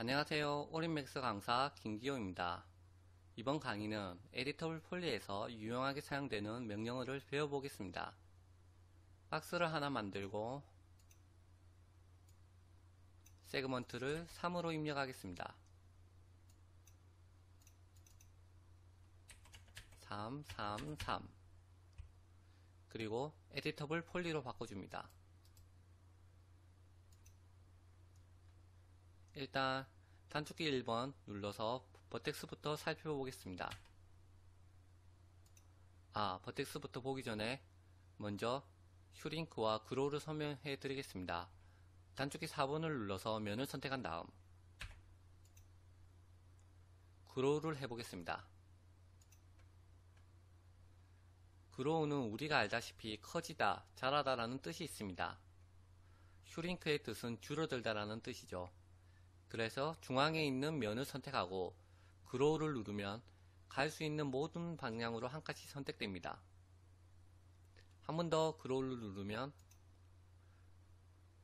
안녕하세요. 오린맥스 강사 김기호입니다. 이번 강의는 에디터블 폴리에서 유용하게 사용되는 명령어를 배워보겠습니다. 박스를 하나 만들고 세그먼트를 3으로 입력하겠습니다. 3, 3, 3 그리고 에디터블 폴리로 바꿔줍니다. 일단 단축키 1번 눌러서 버텍스부터 살펴보겠습니다. 버텍스부터 보기 전에 먼저 슈링크와 그로우를 설명해 드리겠습니다. 단축키 4번을 눌러서 면을 선택한 다음 그로우를 해보겠습니다. 그로우는 우리가 알다시피 커지다, 자라다 라는 뜻이 있습니다. 슈링크의 뜻은 줄어들다 라는 뜻이죠. 그래서 중앙에 있는 면을 선택하고 그로우를 누르면 갈 수 있는 모든 방향으로 한 칸씩 선택됩니다. 한 번 더 그로우를 누르면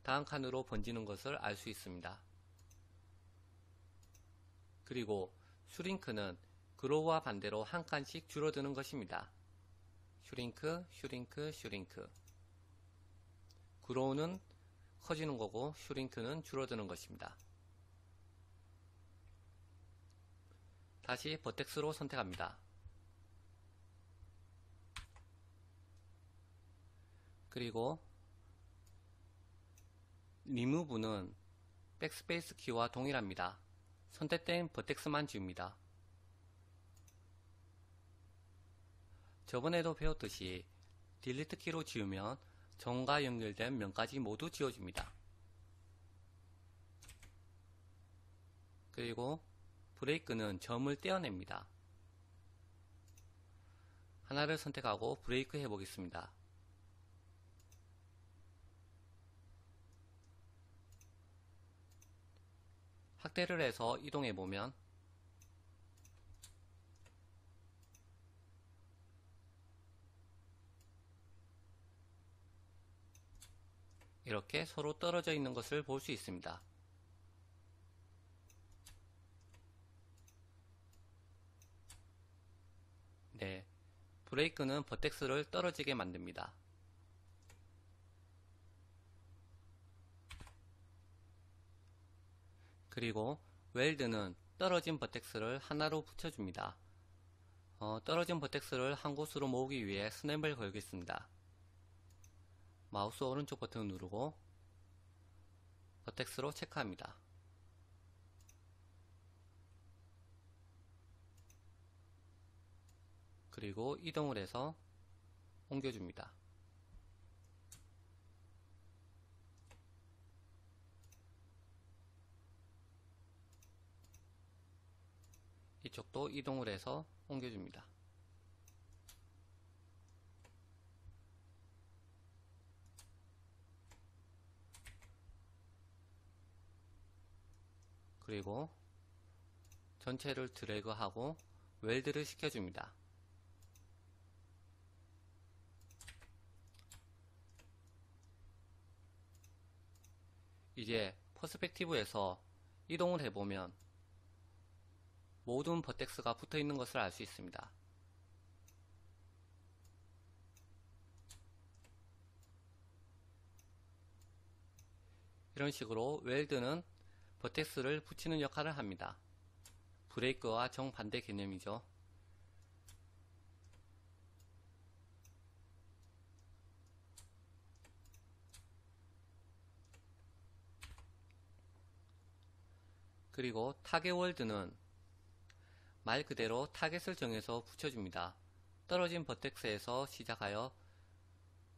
다음 칸으로 번지는 것을 알 수 있습니다. 그리고 슈링크는 그로우와 반대로 한 칸씩 줄어드는 것입니다. 슈링크, 슈링크, 슈링크. 그로우는 커지는 거고 슈링크는 줄어드는 것입니다. 다시 버텍스로 선택합니다. 그리고 리무브는 백스페이스 키와 동일합니다. 선택된 버텍스만 지웁니다. 저번에도 배웠듯이 딜리트 키로 지우면 점과 연결된 면까지 모두 지워집니다. 그리고 브레이크는 점을 떼어냅니다. 하나를 선택하고 브레이크 해보겠습니다. 확대를 해서 이동해보면 이렇게 서로 떨어져 있는 것을 볼 수 있습니다. 네, 브레이크는 버텍스를 떨어지게 만듭니다. 그리고 웰드는 떨어진 버텍스를 하나로 붙여줍니다. 떨어진 버텍스를 한 곳으로 모으기 위해 스냅을 걸겠습니다. 마우스 오른쪽 버튼을 누르고 버텍스로 체크합니다. 그리고 이동을 해서 옮겨줍니다. 이쪽도 이동을 해서 옮겨줍니다. 그리고 전체를 드래그하고 웰드를 시켜줍니다. 이제 퍼스펙티브에서 이동을 해보면 모든 버텍스가 붙어있는 것을 알 수 있습니다. 이런 식으로 웰드는 버텍스를 붙이는 역할을 합니다. 브레이크와 정반대 개념이죠. 그리고 타겟 월드는 말 그대로 타겟을 정해서 붙여줍니다. 떨어진 버텍스에서 시작하여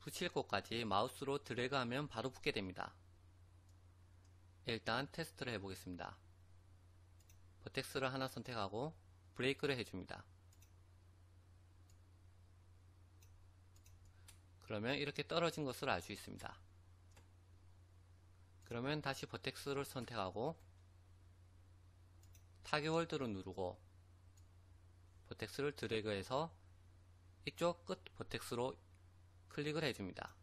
붙일 곳까지 마우스로 드래그하면 바로 붙게 됩니다. 일단 테스트를 해보겠습니다. 버텍스를 하나 선택하고 브레이크를 해줍니다. 그러면 이렇게 떨어진 것을 알 수 있습니다. 그러면 다시 버텍스를 선택하고 타겟 월드를 누르고 버텍스를 드래그해서 이쪽 끝 버텍스로 클릭을 해줍니다.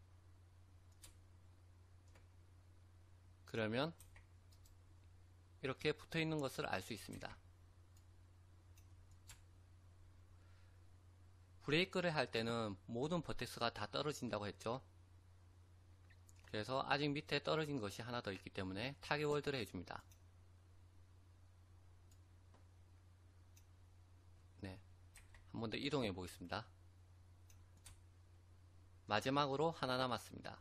그러면 이렇게 붙어 있는 것을 알 수 있습니다. 브레이크를 할 때는 모든 버텍스가 다 떨어진다고 했죠. 그래서 아직 밑에 떨어진 것이 하나 더 있기 때문에 타겟 월드를 해줍니다. 네, 한 번 더 이동해 보겠습니다. 마지막으로 하나 남았습니다.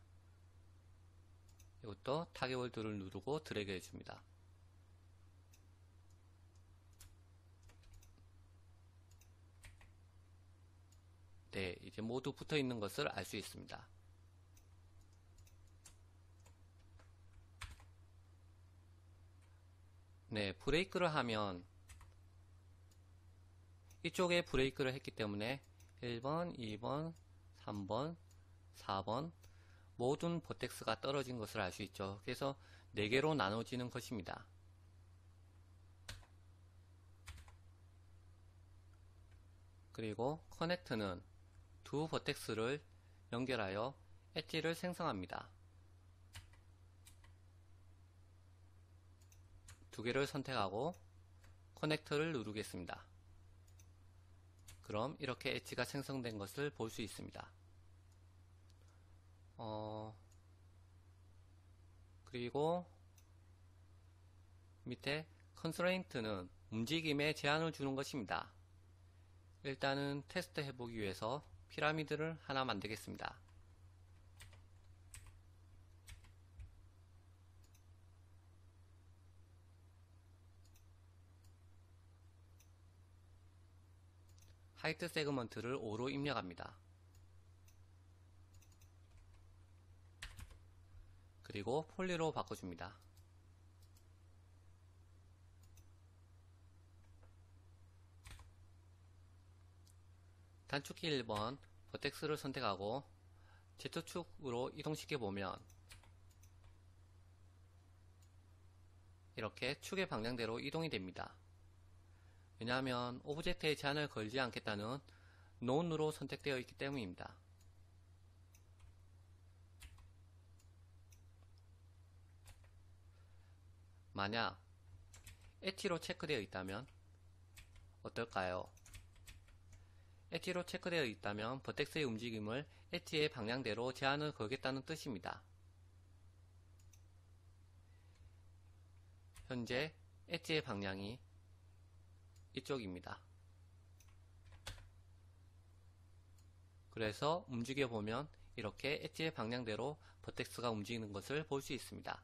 이것도 타겟 월드를 누르고 드래그 해줍니다. 네, 이제 모두 붙어 있는 것을 알 수 있습니다. 네, 브레이크를 하면 이쪽에 브레이크를 했기 때문에 1번, 2번, 3번, 4번 모든 버텍스가 떨어진 것을 알 수 있죠. 그래서 4개로 나눠지는 것입니다. 그리고 커넥트는 두 버텍스를 연결하여 엣지를 생성합니다. 두 개를 선택하고 커넥터를 누르겠습니다. 그럼 이렇게 엣지가 생성된 것을 볼 수 있습니다. 그리고 밑에 컨스트레인트는 움직임에 제한을 주는 것입니다. 일단은 테스트 해보기 위해서 피라미드를 하나 만들겠습니다. 하이트 세그먼트를 5로 입력합니다. 그리고 폴리로 바꿔줍니다. 단축키 1번 버텍스를 선택하고 Z축으로 이동시켜 보면 이렇게 축의 방향대로 이동이 됩니다. 왜냐하면 오브젝트에 제한을 걸지 않겠다는 None으로 선택되어 있기 때문입니다. 만약 엣지로 체크되어 있다면 어떨까요? 엣지로 체크되어 있다면 버텍스의 움직임을 엣지의 방향대로 제한을 걸겠다는 뜻입니다. 현재 엣지의 방향이 이쪽입니다. 그래서 움직여 보면 이렇게 엣지의 방향대로 버텍스가 움직이는 것을 볼 수 있습니다.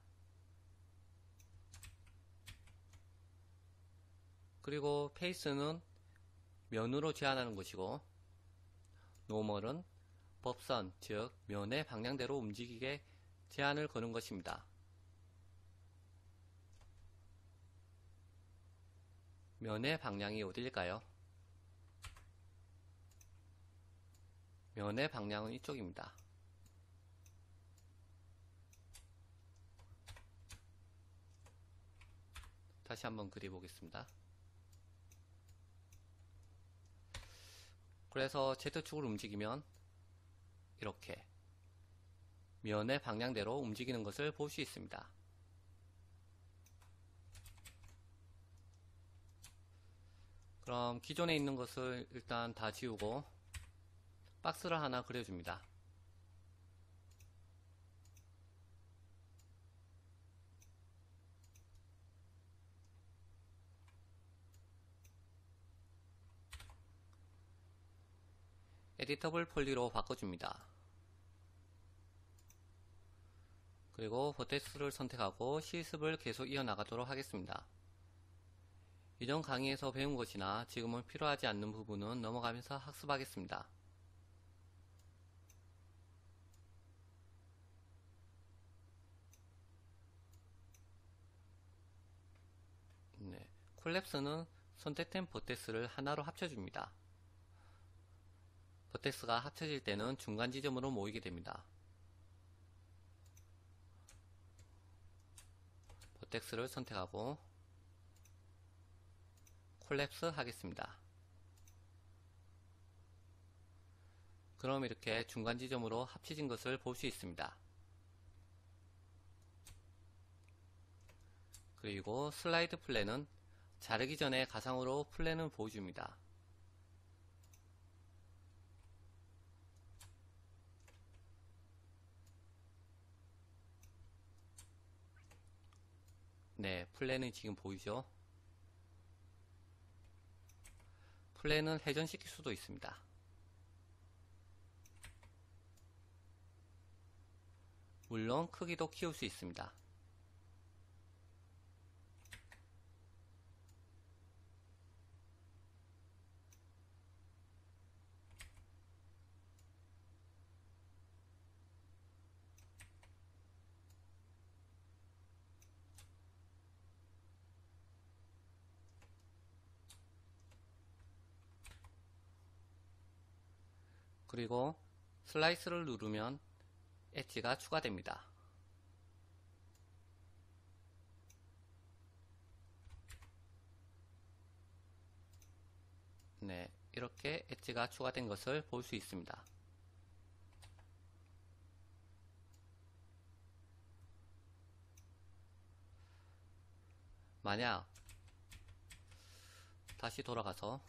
그리고 페이스는 면으로 제한하는 것이고 노멀은 법선, 즉 면의 방향대로 움직이게 제한을 거는 것입니다. 면의 방향이 어디일까요? 면의 방향은 이쪽입니다. 다시 한번 그려보겠습니다. 그래서 Z축을 움직이면 이렇게 면의 방향대로 움직이는 것을 볼 수 있습니다. 그럼 기존에 있는 것을 일단 다 지우고 박스를 하나 그려줍니다. 에디터블 폴리로 바꿔줍니다. 그리고 버텍스를 선택하고 실습을 계속 이어나가도록 하겠습니다. 이전 강의에서 배운 것이나 지금은 필요하지 않는 부분은 넘어가면서 학습하겠습니다. 네, 콜랩스는 선택된 버텍스를 하나로 합쳐줍니다. 버텍스가 합쳐질 때는 중간 지점으로 모이게 됩니다. 버텍스를 선택하고 콜랩스 하겠습니다. 그럼 이렇게 중간 지점으로 합쳐진 것을 볼 수 있습니다. 그리고 슬라이드 플랜은 자르기 전에 가상으로 플랜을 보여줍니다. 네, 플랜은 지금 보이죠? 플랜은 회전시킬 수도 있습니다. 물론 크기도 키울 수 있습니다. 그리고 슬라이스를 누르면 엣지가 추가됩니다. 네, 이렇게 엣지가 추가된 것을 볼 수 있습니다. 만약 다시 돌아가서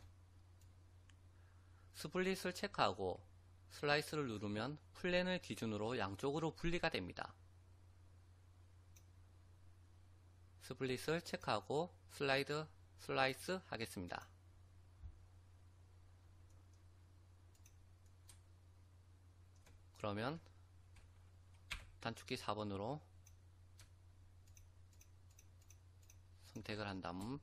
스플릿을 체크하고 슬라이스를 누르면 플랜을 기준으로 양쪽으로 분리가 됩니다. 스플릿을 체크하고 슬라이스 하겠습니다. 그러면 단축키 4번으로 선택을 한 다음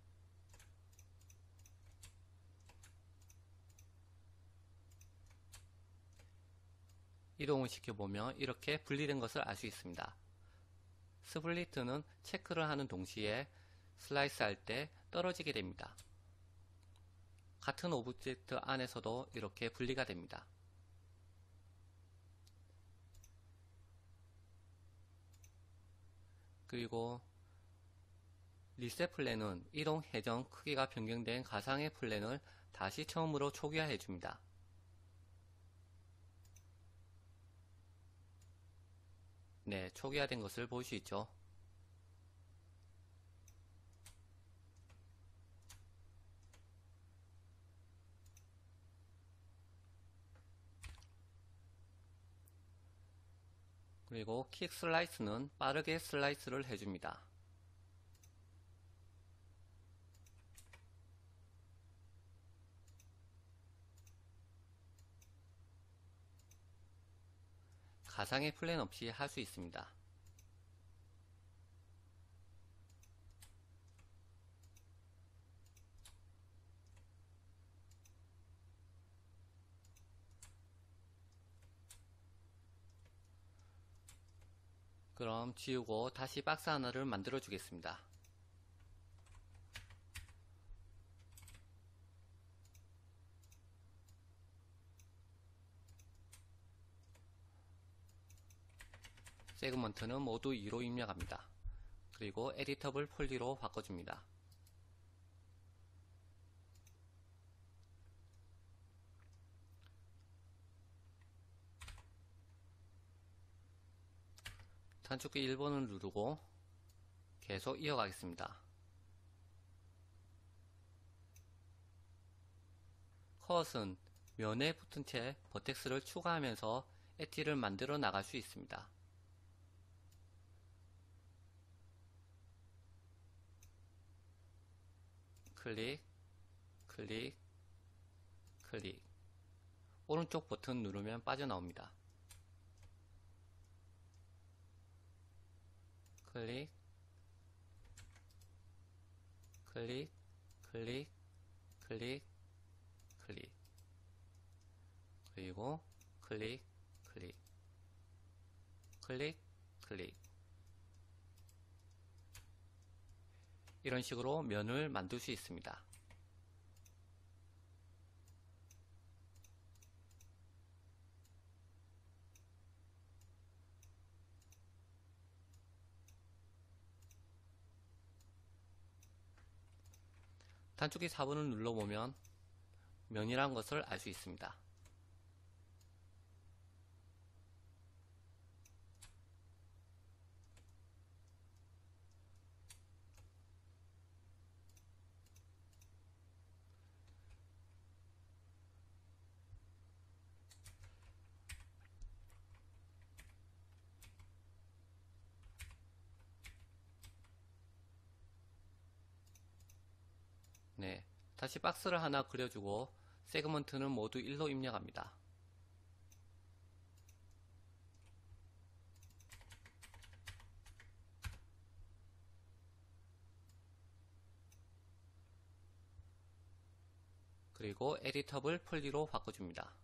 이동을 시켜보면 이렇게 분리된 것을 알 수 있습니다. 스플리트는 체크를 하는 동시에 슬라이스 할 때 떨어지게 됩니다. 같은 오브젝트 안에서도 이렇게 분리가 됩니다. 그리고 리셋 플랜은 이동, 회전, 크기가 변경된 가상의 플랜을 다시 처음으로 초기화해 줍니다. 네, 초기화된 것을 볼 수 있죠. 그리고 킥 슬라이스는 빠르게 슬라이스를 해줍니다. 가상의 플랜 없이 할 수 있습니다. 그럼 지우고 다시 박스 하나를 만들어 주겠습니다. 세그먼트는 모두 2로 입력합니다. 그리고 에디터블 폴리로 바꿔줍니다. 단축키 1번을 누르고 계속 이어가겠습니다. 컷은 면에 붙은 채 버텍스를 추가하면서 엣지를 만들어 나갈 수 있습니다. 클릭, 클릭, 클릭. 오른쪽 버튼 누르면 빠져나옵니다. 클릭, 클릭, 클릭, 클릭, 클릭. 그리고 클릭, 클릭, 클릭, 클릭. 이런 식으로 면을 만들 수 있습니다. 단축키 4번을 눌러보면 면이란 것을 알 수 있습니다. 네, 다시 박스를 하나 그려주고 세그먼트는 모두 1로 입력합니다. 그리고 에디터블 폴리로 바꿔줍니다.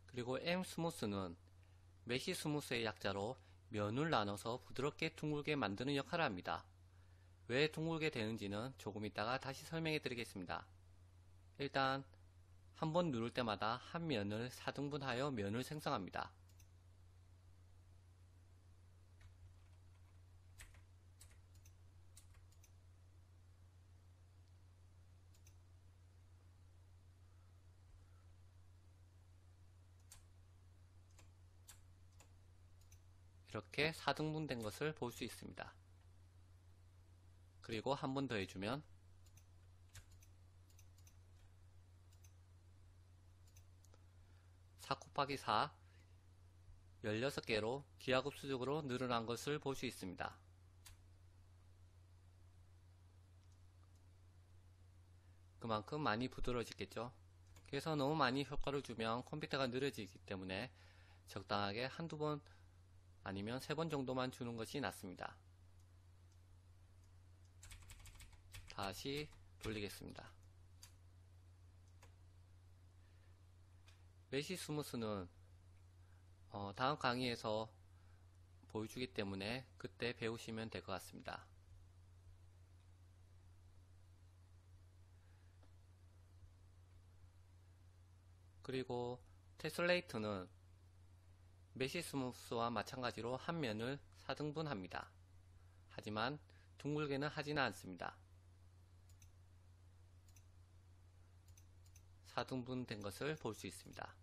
그리고 M스무스는 메시 스무스의 약자로 면을 나눠서 부드럽게 둥글게 만드는 역할을 합니다. 왜 둥글게 되는지는 조금 이따가 다시 설명해 드리겠습니다. 일단 한 번 누를 때마다 한 면을 4등분하여 면을 생성합니다. 이렇게 4등분 된 것을 볼 수 있습니다. 그리고 한 번 더 해주면 4 곱하기 4 16개로 기하급수적으로 늘어난 것을 볼 수 있습니다. 그만큼 많이 부드러워지겠죠. 그래서 너무 많이 효과를 주면 컴퓨터가 느려지기 때문에 적당하게 한두 번 아니면 3번 정도만 주는 것이 낫습니다. 다시 돌리겠습니다. 메시 스무스는 다음 강의에서 보여주기 때문에 그때 배우시면 될 것 같습니다. 그리고 테슬레이트는 메시 스무스와 마찬가지로 한 면을 4등분 합니다. 하지만 둥글게는 하지는 않습니다. 4등분 된 것을 볼 수 있습니다.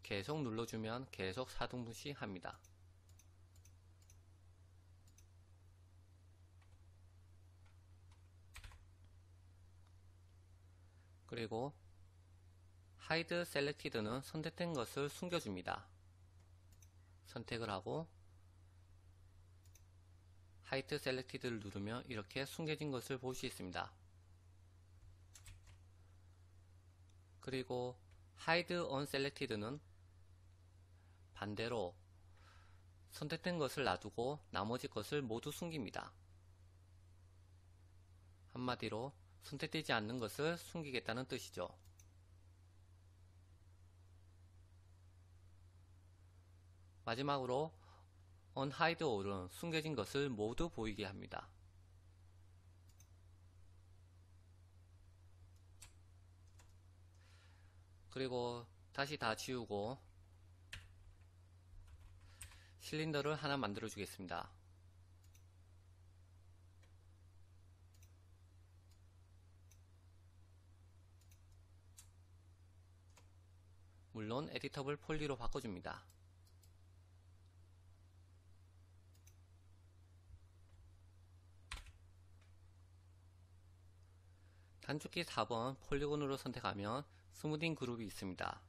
계속 눌러주면 계속 4등분씩 합니다. 그리고 Hide Selected는 선택된 것을 숨겨줍니다. 선택을 하고 Hide Selected를 누르면 이렇게 숨겨진 것을 볼 수 있습니다. 그리고 Hide Unselected는 반대로 선택된 것을 놔두고 나머지 것을 모두 숨깁니다. 한마디로 선택되지 않는 것을 숨기겠다는 뜻이죠. 마지막으로 Unhide All은 숨겨진 것을 모두 보이게 합니다. 그리고 다시 다 지우고 실린더를 하나 만들어 주겠습니다. 물론 에디터블 폴리로 바꿔줍니다. 단축키 4번 폴리곤으로 선택하면 스무딩 그룹이 있습니다.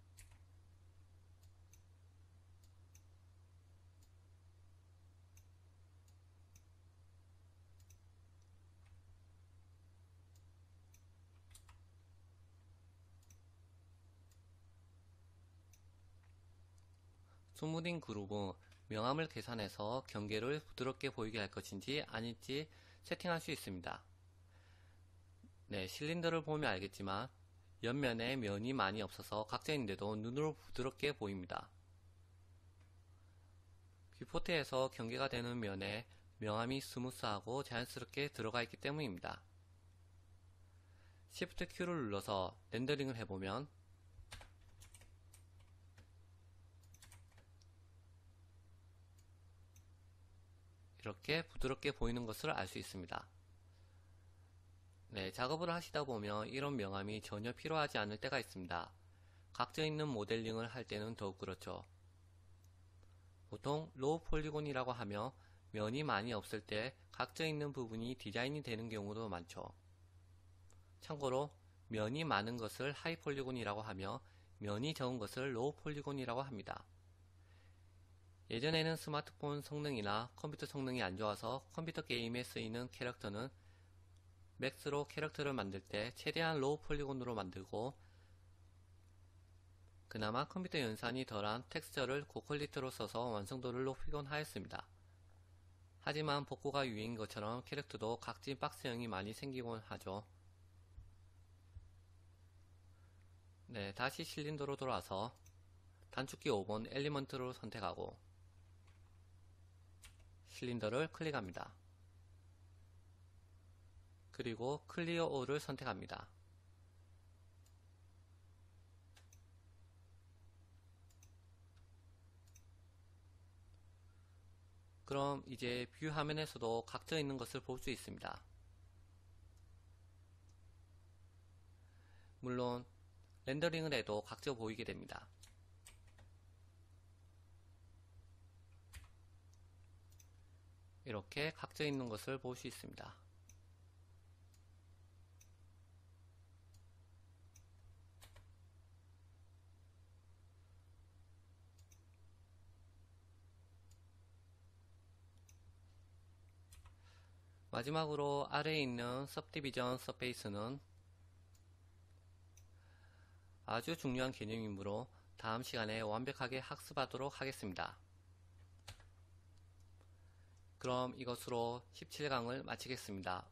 스무딩 그룹은 명암을 계산해서 경계를 부드럽게 보이게 할 것인지 아닐지 세팅할 수 있습니다. 네, 실린더를 보면 알겠지만 옆면에 면이 많이 없어서 각져있는데도 눈으로 부드럽게 보입니다. 뷰포트에서 경계가 되는 면에 명암이 스무스하고 자연스럽게 들어가 있기 때문입니다. Shift Q를 눌러서 렌더링을 해보면 이렇게 부드럽게 보이는 것을 알 수 있습니다. 네, 작업을 하시다 보면 이런 명암이 전혀 필요하지 않을 때가 있습니다. 각져 있는 모델링을 할 때는 더욱 그렇죠. 보통 로우 폴리곤이라고 하며 면이 많이 없을 때 각져 있는 부분이 디자인이 되는 경우도 많죠. 참고로 면이 많은 것을 하이 폴리곤이라고 하며 면이 적은 것을 로우 폴리곤이라고 합니다. 예전에는 스마트폰 성능이나 컴퓨터 성능이 안 좋아서 컴퓨터 게임에 쓰이는 캐릭터는 맥스로 캐릭터를 만들 때 최대한 로우 폴리곤으로 만들고 그나마 컴퓨터 연산이 덜한 텍스처를 고퀄리티로 써서 완성도를 높이곤 하였습니다. 하지만 복고가 유행인 것처럼 캐릭터도 각진 박스형이 많이 생기곤 하죠. 네, 다시 실린더로 돌아와서 단축키 5번 엘리먼트를 선택하고 실린더를 클릭합니다. 그리고 클리어 올을 선택합니다. 그럼 이제 뷰 화면에서도 각져 있는 것을 볼 수 있습니다. 물론 렌더링을 해도 각져 보이게 됩니다. 이렇게 각져 있는 것을 볼 수 있습니다. 마지막으로 아래에 있는 Subdivision Surface는 아주 중요한 개념이므로 다음 시간에 완벽하게 학습하도록 하겠습니다. 그럼 이것으로 17강을 마치겠습니다.